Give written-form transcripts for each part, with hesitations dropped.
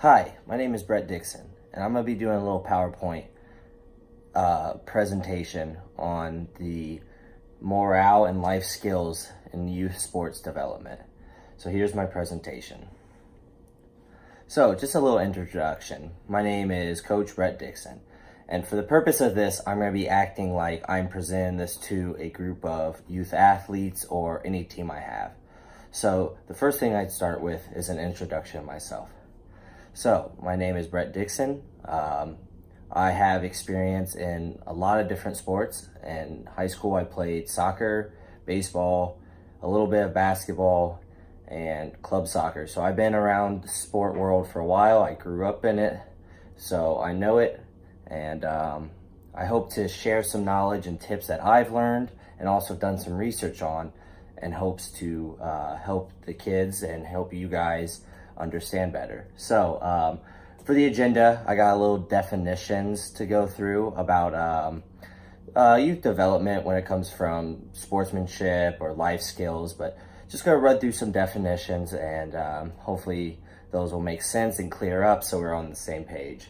Hi, my name is Brett Dixon, and I'm going to be doing a little PowerPoint presentation on the morale and life skills in youth sports development. So here's my presentation. So just a little introduction. My name is Coach Brett Dixon, and for the purpose of this, I'm going to be acting like I'm presenting this to a group of youth athletes or any team I have. So the first thing I'd start with is an introduction of myself. So, my name is Brett Dixon. I have experience in a lot of different sports. In high school, I played soccer, baseball, a little bit of basketball, and club soccer. So I've been around the sport world for a while. I grew up in it, so I know it. And I hope to share some knowledge and tips that I've learned and also done some research on, and hopes to help the kids and help you guys understand better. So for the agenda, I got a little definitions to go through about youth development when it comes from sportsmanship or life skills, but just gonna run through some definitions, and hopefully those will make sense and clear up so we're on the same page.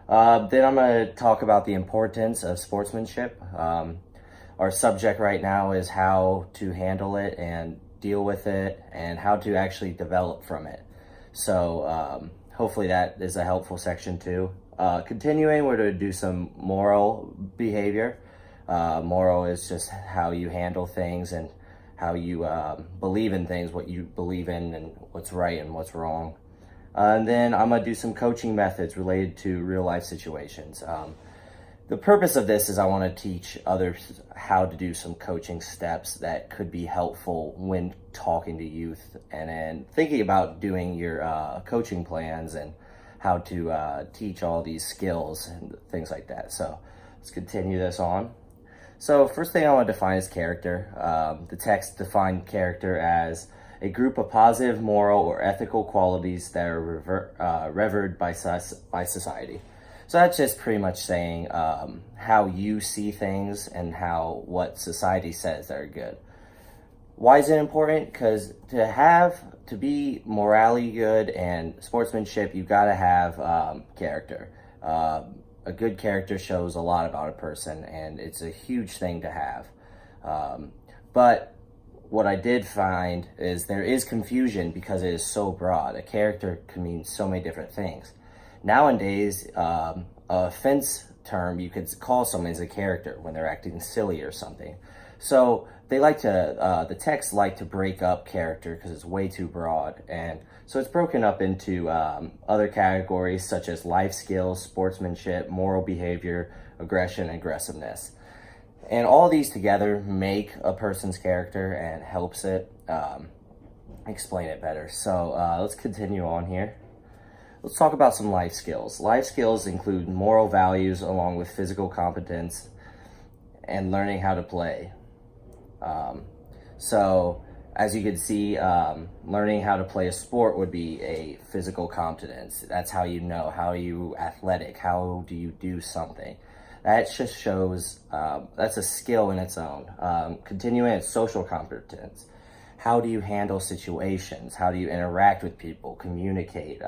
Then I'm gonna talk about the importance of sportsmanship. Our subject right now is how to handle it and deal with it and how to actually develop from it. So hopefully that is a helpful section too. Continuing, we're going to do some moral behavior. Moral is just how you handle things and how you believe in things, what you believe in and what's right and what's wrong. And then I'm going to do some coaching methods related to real life situations. The purpose of this is I want to teach others how to do some coaching steps that could be helpful when talking to youth and then thinking about doing your coaching plans and how to teach all these skills and things like that. So let's continue this on. So first thing I want to define is character. The text defined character as a group of positive moral or ethical qualities that are revered by society. So that's just pretty much saying how you see things and what society says that are good. Why is it important? Because to be morally good and sportsmanship, you've got to have character. A good character shows a lot about a person, and it's a huge thing to have. But what I did find is there is confusion because it is so broad. A character can mean so many different things. Nowadays, a offense term, you could call someone as a character when they're acting silly or something. So they the texts like to break up character because it's way too broad. And so it's broken up into other categories such as life skills, sportsmanship, moral behavior, aggression, and aggressiveness. And all these together make a person's character and helps it explain it better. So let's continue on here. Let's talk about some life skills. Life skills include moral values along with physical competence and learning how to play. So as you can see, learning how to play a sport would be a physical competence. That's how you know, how are you athletic, how do you do something. That just shows, that's a skill in its own. Continuing, it's social competence. How do you handle situations? How do you interact with people, communicate?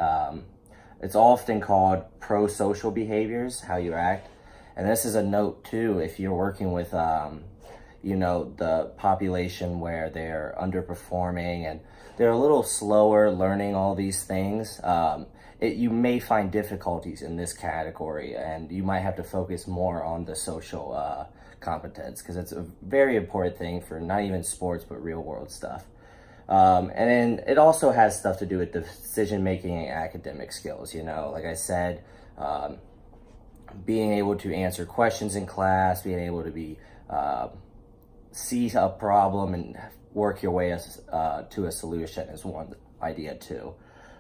It's often called pro-social behaviors, how you act. And this is a note too, if you're working with, the population where they're underperforming and they're a little slower learning all these things, you may find difficulties in this category, and you might have to focus more on the social competence because it's a very important thing for not even sports, but real world stuff. And then it also has stuff to do with decision-making and academic skills. Like I said, being able to answer questions in class, being able to see a problem and work your way to a solution is one idea too.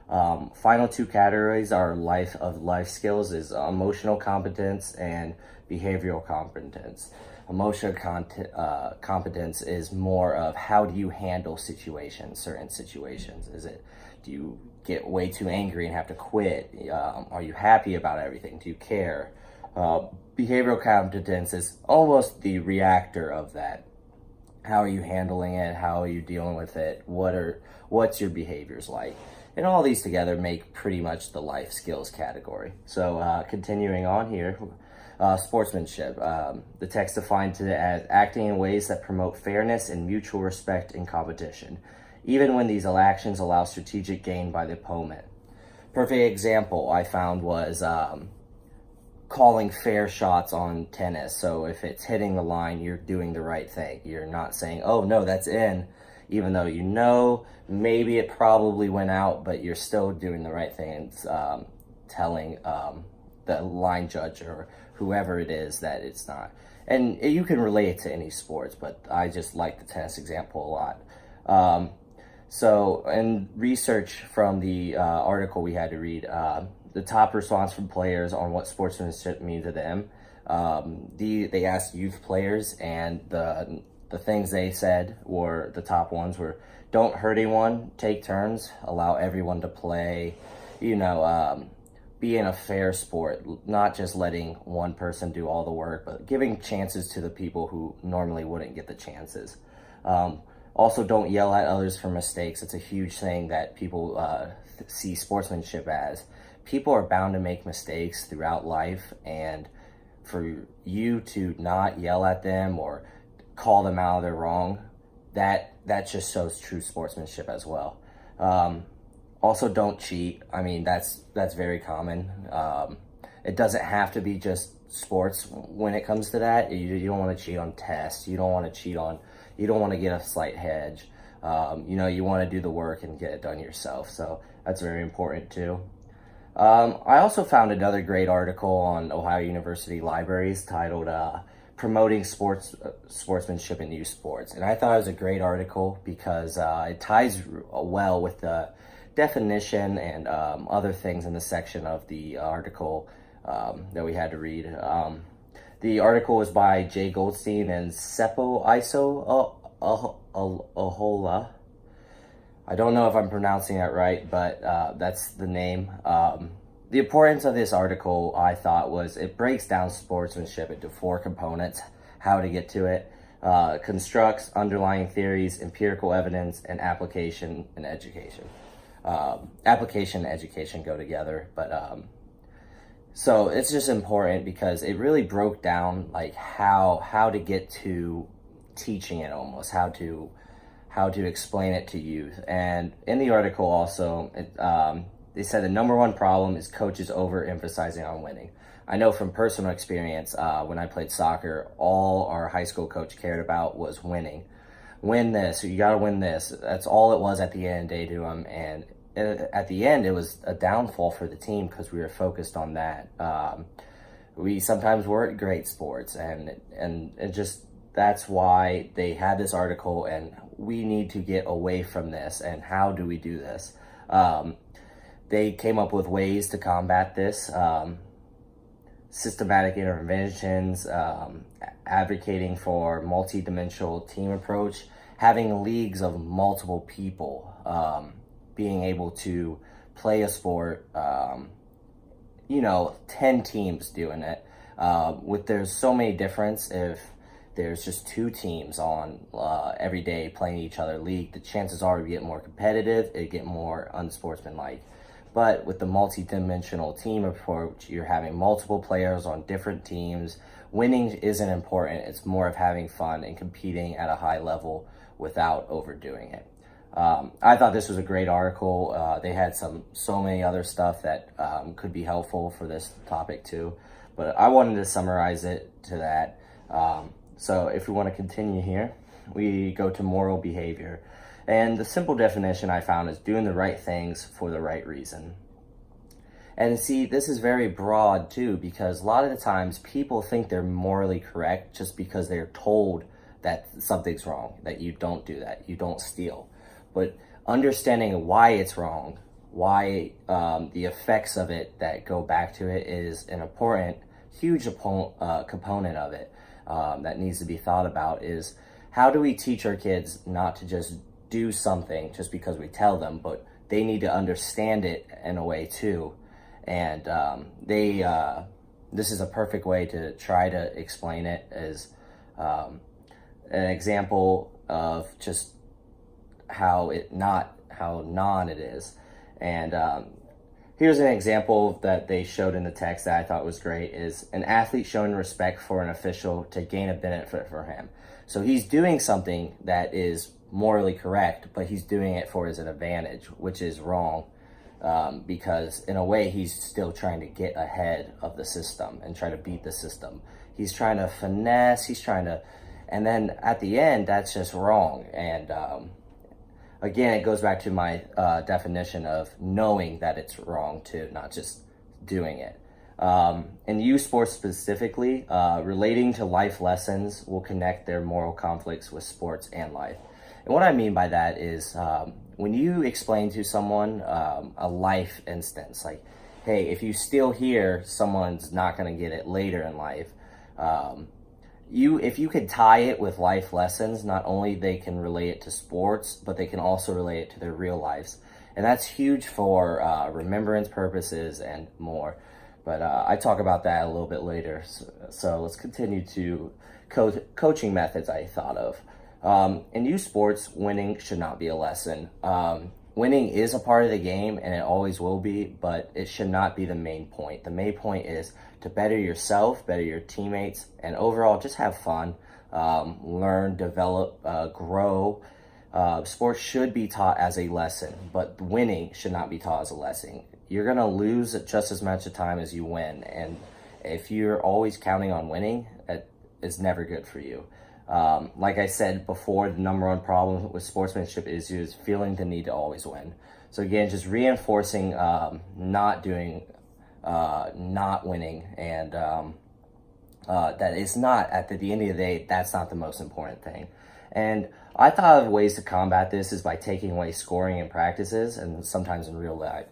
Final two categories are life skills is emotional competence and behavioral competence. Emotional competence is more of how do you handle certain situations. Do you get way too angry and have to quit? Are you happy about everything? Do you care? Behavioral competence is almost the reactor of that. How are you handling it? How are you dealing with it? What's your behaviors like? And all these together make pretty much the life skills category. So continuing on here, sportsmanship. The text defined it as acting in ways that promote fairness and mutual respect in competition, even when these actions allow strategic gain by the opponent. Perfect example I found was calling fair shots on tennis. So if it's hitting the line, you're doing the right thing. You're not saying, oh no, that's in, even though you know maybe it probably went out, but you're still doing the right thing and telling the line judge or whoever it is that it's not. And you can relate it to any sports, but I just like the tennis example a lot. So in research from the article we had to read, the top response from players on what sportsmanship means to them, they asked youth players, and the things they said were, the top ones were, don't hurt anyone, take turns, allow everyone to play, be in a fair sport, not just letting one person do all the work, but giving chances to the people who normally wouldn't get the chances. Also, don't yell at others for mistakes. It's a huge thing that people see sportsmanship as. People are bound to make mistakes throughout life, and for you to not yell at them or call them out of their wrong, that just shows true sportsmanship as well. Also, don't cheat. I mean, that's very common. It doesn't have to be just sports when it comes to that. You don't want to cheat on tests. You don't want to get a slight hedge. You want to do the work and get it done yourself. So that's very important too. I also found another great article on Ohio University libraries titled Promoting Sportsmanship in Youth Sports. And I thought it was a great article because it ties well with the definition and other things in the section of the article that we had to read. The article was by Jay Goldstein and Seppo Iso Ahola. I don't know if I'm pronouncing that right, but that's the name. The importance of this article, I thought, was it breaks down sportsmanship into 4 components, how to get to it, constructs underlying theories, empirical evidence, and application and education. Application and education go together, but so it's just important because it really broke down like how to get to teaching it, almost how to explain it to youth. And in the article also, they said the number one problem is coaches overemphasizing on winning. I know from personal experience, when I played soccer, all our high school coach cared about was winning. Win this, you got to win this. That's all it was at the end of the day to him. And at the end, it was a downfall for the team because we were focused on that. We sometimes weren't great sports, and it just, that's why they had this article, and we need to get away from this. And how do we do this? They came up with ways to combat this. Systematic interventions, advocating for multi-dimensional team approach, having leagues of multiple people, being able to play a sport, 10 teams doing it. There's so many difference. If there's just 2 teams on every day playing each other league, the chances are it get more competitive, it get more unsportsmanlike. But with the multi-dimensional team approach, you're having multiple players on different teams. Winning isn't important. It's more of having fun and competing at a high level without overdoing it. I thought this was a great article. They had so many other stuff that could be helpful for this topic too. But I wanted to summarize it to that. So if we want to continue here, we go to moral behavior. And the simple definition I found is doing the right things for the right reason. And see, this is very broad too, because a lot of the times people think they're morally correct just because they're told that something's wrong, that you don't do that, you don't steal. But understanding why it's wrong, why the effects of it that go back to it is an important, huge component of it that needs to be thought about is how do we teach our kids not to just do something just because we tell them, but they need to understand it in a way too. And this is a perfect way to try to explain it as an example of just how non it is. And here's an example that they showed in the text that I thought was great is an athlete showing respect for an official to gain a benefit for him. So he's doing something that is morally correct, but he's doing it for his advantage, which is wrong. Because in a way he's still trying to get ahead of the system and try to beat the system. He's trying to finesse, and then at the end, that's just wrong. And again, it goes back to my definition of knowing that it's wrong too, not just doing it. In youth sports specifically, relating to life lessons will connect their moral conflicts with sports and life. And what I mean by that is when you explain to someone a life instance, like, hey, if you steal here, someone's not going to get it later in life. If you could tie it with life lessons, not only they can relate it to sports, but they can also relate it to their real lives. And that's huge for remembrance purposes and more. But I talk about that a little bit later. So let's continue to coaching methods I thought of. In youth sports, winning should not be a lesson. Winning is a part of the game, and it always will be, but it should not be the main point. The main point is to better yourself, better your teammates, and overall just have fun, learn, develop, grow. Sports should be taught as a lesson, but winning should not be taught as a lesson. You're going to lose just as much of time as you win, and if you're always counting on winning, it is never good for you. Like I said before, the number one problem with sportsmanship is feeling the need to always win. So again, just reinforcing not winning, and that is not, at the end of the day, that's not the most important thing. And I thought of ways to combat this is by taking away scoring in practices and sometimes in real life.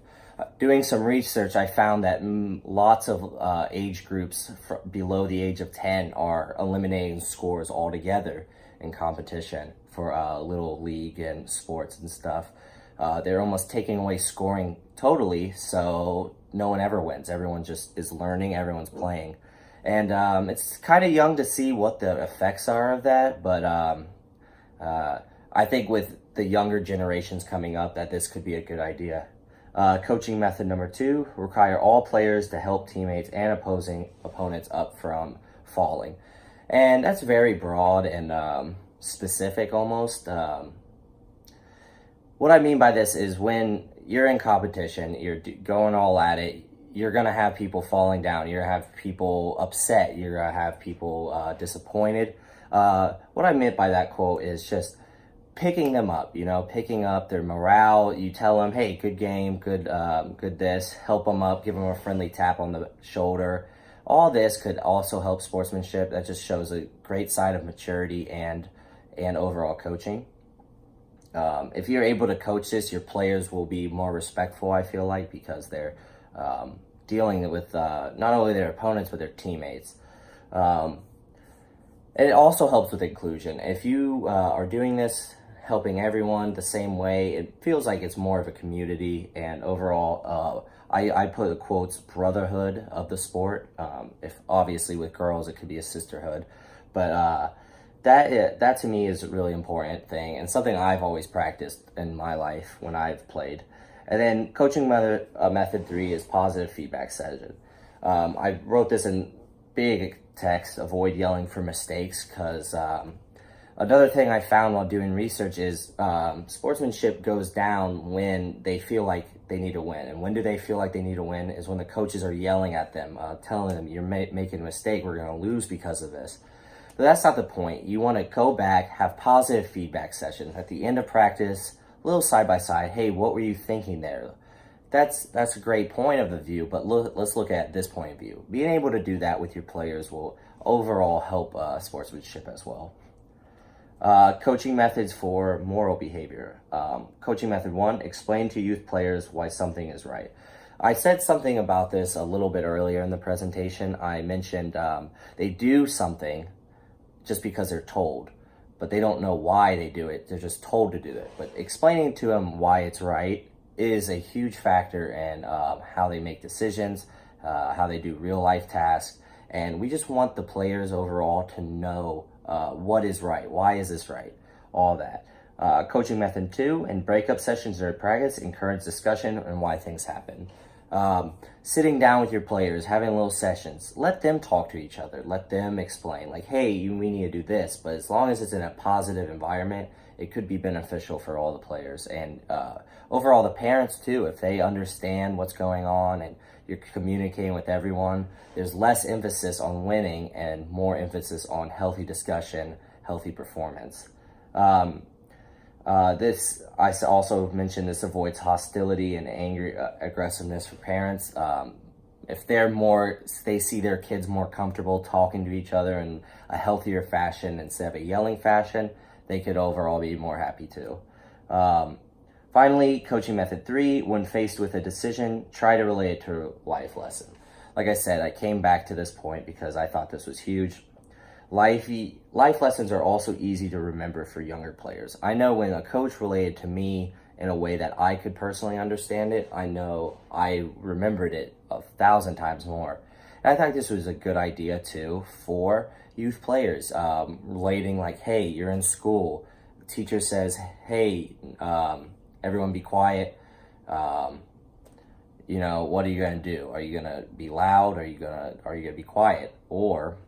Doing some research, I found that lots of age groups below the age of 10 are eliminating scores altogether in competition for little league and sports and stuff. They're almost taking away scoring totally, so no one ever wins. Everyone just is learning, everyone's playing. And it's kind of young to see what the effects are of that, but I think with the younger generations coming up that this could be a good idea. Coaching method number 2, require all players to help teammates and opposing opponents up from falling. And that's very broad and specific almost. What I mean by this is when you're in competition, you're going all at it, you're going to have people falling down, you're going to have people upset, you're going to have people disappointed. What I meant by that quote is just picking them up, picking up their morale. You tell them, hey, good game, good this, help them up, give them a friendly tap on the shoulder. All this could also help sportsmanship. That just shows a great side of maturity and overall coaching. If you're able to coach this, your players will be more respectful, I feel like, because they're dealing with not only their opponents, but their teammates. It also helps with inclusion. If you are doing this, helping everyone the same way, it feels like it's more of a community, and overall, I put the quotes brotherhood of the sport. If obviously with girls, it could be a sisterhood, but that to me is a really important thing and something I've always practiced in my life when I've played. And then coaching method 3 is positive feedback session. I wrote this in big text, avoid yelling for mistakes, because another thing I found while doing research is sportsmanship goes down when they feel like they need to win. And when do they feel like they need to win is when the coaches are yelling at them, telling them, you're making a mistake, we're going to lose because of this. But that's not the point. You want to go back, have positive feedback sessions at the end of practice, a little side by side. Hey, what were you thinking there? That's a great point of the view, but let's look at this point of view. Being able to do that with your players will overall help sportsmanship as well. Coaching methods for moral behavior. Coaching method 1, explain to youth players why something is right. I said something about this a little bit earlier in the presentation. I mentioned they do something just because they're told, but they don't know why they do it. They're just told to do it. But explaining to them why it's right is a huge factor in how they make decisions, how they do real life tasks. And we just want the players overall to know what is right. Why is this right? All that. Coaching method 2, in breakup sessions or practice, encourage discussion and why things happen. Sitting down with your players, having little sessions, let them talk to each other, let them explain, like, hey, we need to do this, but as long as it's in a positive environment, it could be beneficial for all the players, and overall the parents too. If they understand what's going on and you're communicating with everyone, there's less emphasis on winning and more emphasis on healthy discussion, healthy performance. I also mentioned this avoids hostility and angry aggressiveness for parents. If they see their kids more comfortable talking to each other in a healthier fashion instead of a yelling fashion, they could overall be more happy too. Finally, coaching method 3, when faced with a decision, try to relate it to a life lesson. Like I said, I came back to this point because I thought this was huge. Life lessons are also easy to remember for younger players. I know when a coach related to me in a way that I could personally understand it, I know I remembered it 1,000 times more. And I thought this was a good idea too for youth players, relating like, hey, you're in school. The teacher says, hey, everyone be quiet. What are you gonna do? Are you gonna be loud? Are you gonna be quiet? Or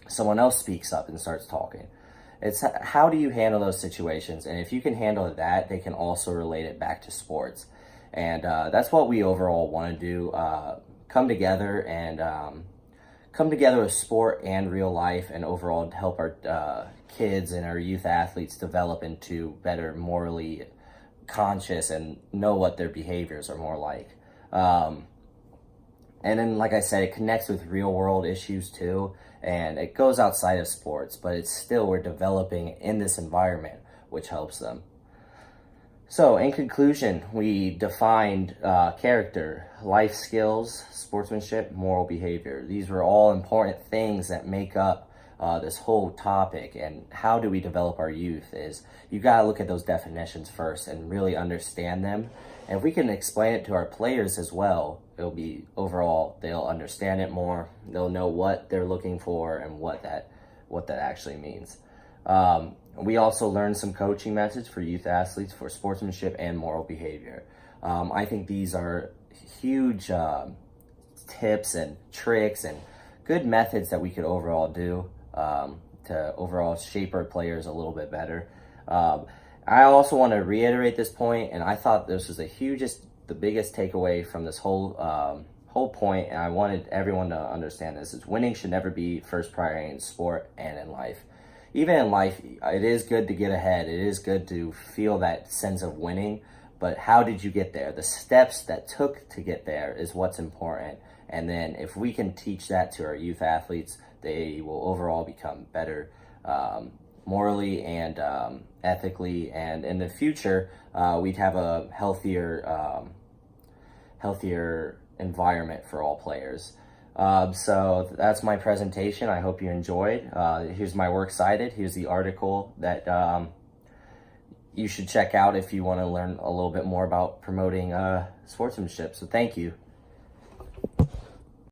someone else speaks up and starts talking. It's how do you handle those situations? And if you can handle that, they can also relate it back to sports. And that's what we overall want to do. Come together with sport and real life, and overall help our kids and our youth athletes develop into better morally conscious and know what their behaviors are more like. And then, like I said, it connects with real world issues too, and it goes outside of sports, but it's still, we're developing in this environment, which helps them. So in conclusion, we defined character, life skills, sportsmanship, moral behavior. These were all important things that make up this whole topic. And how do we develop our youth is you got to look at those definitions first and really understand them. And if we can explain it to our players as well, it'll be overall, they'll understand it more. They'll know what they're looking for and what that actually means. We also learned some coaching methods for youth athletes for sportsmanship and moral behavior. I think these are huge tips and tricks and good methods that we could overall do to overall shape our players a little bit better. I also want to reiterate this point, and I thought this was the biggest takeaway from this whole point, and I wanted everyone to understand this, is winning should never be first priority in sport and in life. Even in life, it is good to get ahead. It is good to feel that sense of winning, but how did you get there? The steps that took to get there is what's important. And then if we can teach that to our youth athletes, they will overall become better morally and ethically, and in the future we'd have a healthier environment for all players. So that's my presentation. I hope you enjoyed. Here's my works cited. Here's the article that you should check out if you want to learn a little bit more about promoting sportsmanship. So thank you.